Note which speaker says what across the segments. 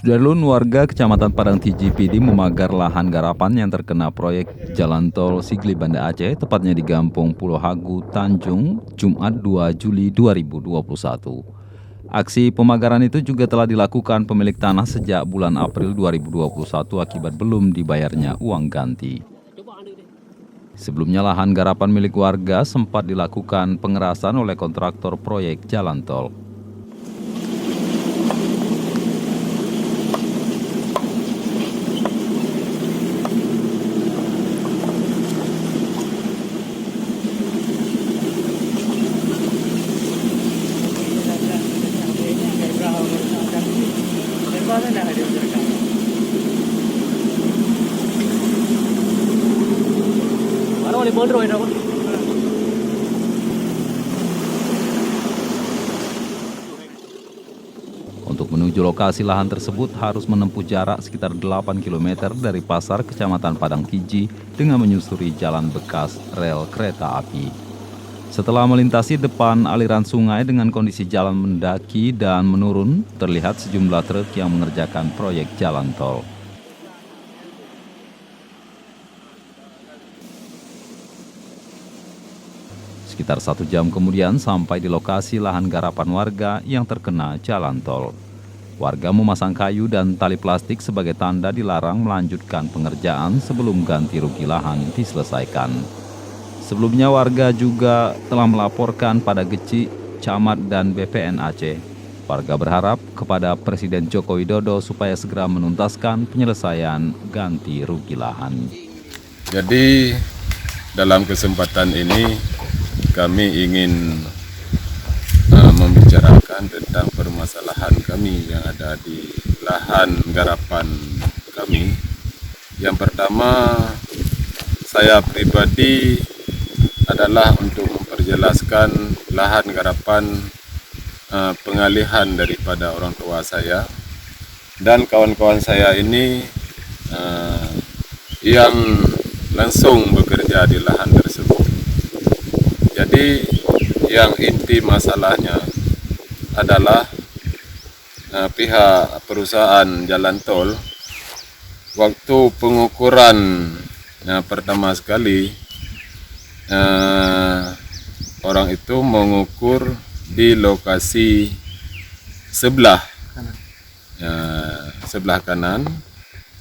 Speaker 1: Sudarlun, warga Kecamatan Padang Tiji PD memagar lahan garapan yang terkena proyek Jalan Tol Sigli Banda Aceh, tepatnya di Gampung Pulau Hagu, Tanjung, Jumat 2 Juli 2021. Aksi pemagaran itu juga telah dilakukan pemilik tanah sejak bulan April 2021 akibat belum dibayarnya uang ganti. Sebelumnya lahan garapan milik warga sempat dilakukan pengerasan oleh kontraktor proyek jalan tol. Untuk menuju lokasi lahan tersebut harus menempuh jarak sekitar 8 km dari pasar Kecamatan Padang Tiji dengan menyusuri jalan bekas rel kereta api. Setelah melintasi depan aliran sungai dengan kondisi jalan mendaki dan menurun, terlihat sejumlah truk yang mengerjakan proyek jalan tol. Sekitar 1 jam kemudian sampai di lokasi lahan garapan warga yang terkena jalan tol. Warga memasang kayu dan tali plastik sebagai tanda dilarang melanjutkan pengerjaan sebelum ganti rugi lahan diselesaikan. Sebelumnya warga juga telah melaporkan pada Geci, Camat dan BPN Aceh. Warga berharap kepada Presiden Joko Widodo supaya segera menuntaskan penyelesaian ganti rugi lahan.
Speaker 2: Jadi dalam kesempatan ini kami ingin membicarakan tentang permasalahan kami yang ada di lahan garapan kami. Yang pertama, saya pribadi adalah untuk memperjelaskan lahan garapan pengalihan daripada orang tua saya dan kawan-kawan saya ini yang langsung bekerja di lahan tersebut. Jadi yang inti masalahnya adalah pihak perusahaan jalan tol waktu pengukuran pertama sekali orang itu mengukur di lokasi sebelah kanan,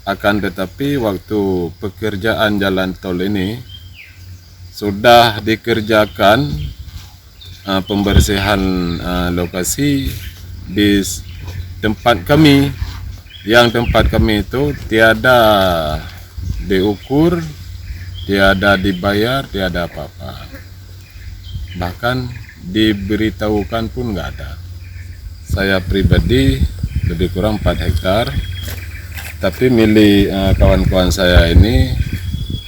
Speaker 2: akan tetapi waktu pekerjaan jalan tol ini sudah dikerjakan pembersihan lokasi di tempat kami, yang tempat kami itu tiada diukur, tiada dibayar, tiada apa-apa. Bahkan diberitahukan pun nggak ada. Saya pribadi lebih kurang 4 hektar, tapi milik kawan-kawan saya ini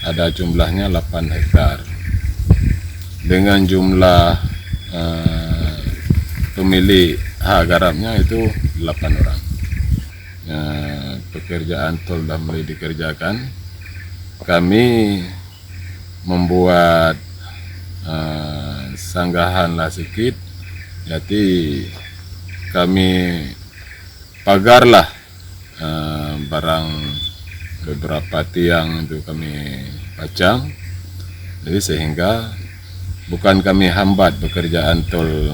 Speaker 2: ada jumlahnya 8 hektar. Dengan jumlah pemilik hak garapnya itu 8 orang. Pekerjaan tol sudah mulai dikerjakan. Kami membuat sanggahan lah sedikit, jadi kami pagarlah barang beberapa tiang itu kami pacang, jadi sehingga bukan kami hambat pekerjaan tol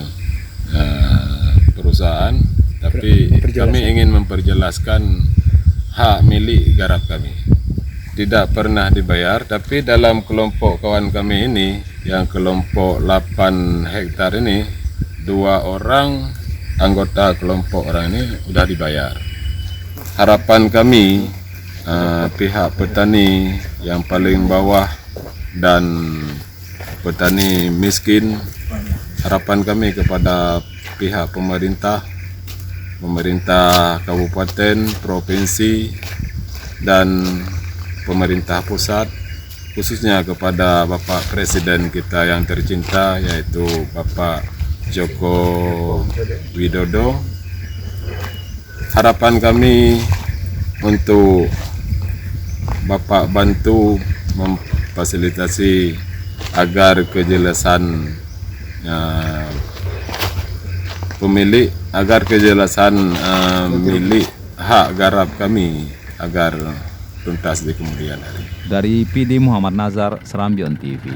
Speaker 2: perusahaan, tapi kami ingin memperjelaskan hak milik garap kami. Tidak pernah dibayar, tapi dalam kelompok kawan kami ini, yang kelompok 8 hektar ini, 2 orang anggota kelompok orang ini sudah dibayar. Harapan kami pihak petani yang paling bawah dan petani miskin, harapan kami kepada pihak pemerintah kabupaten, provinsi, dan pemerintah pusat, khususnya kepada Bapak Presiden kita yang tercinta, yaitu Bapak Joko Widodo. Harapan kami untuk Bapak bantu memfasilitasi agar kejelasan pemilik, agar kejelasan milik hak garap kami agar tuntas di kemudian hari.
Speaker 1: Dari PD Muhammad Nazar, Serambion TV.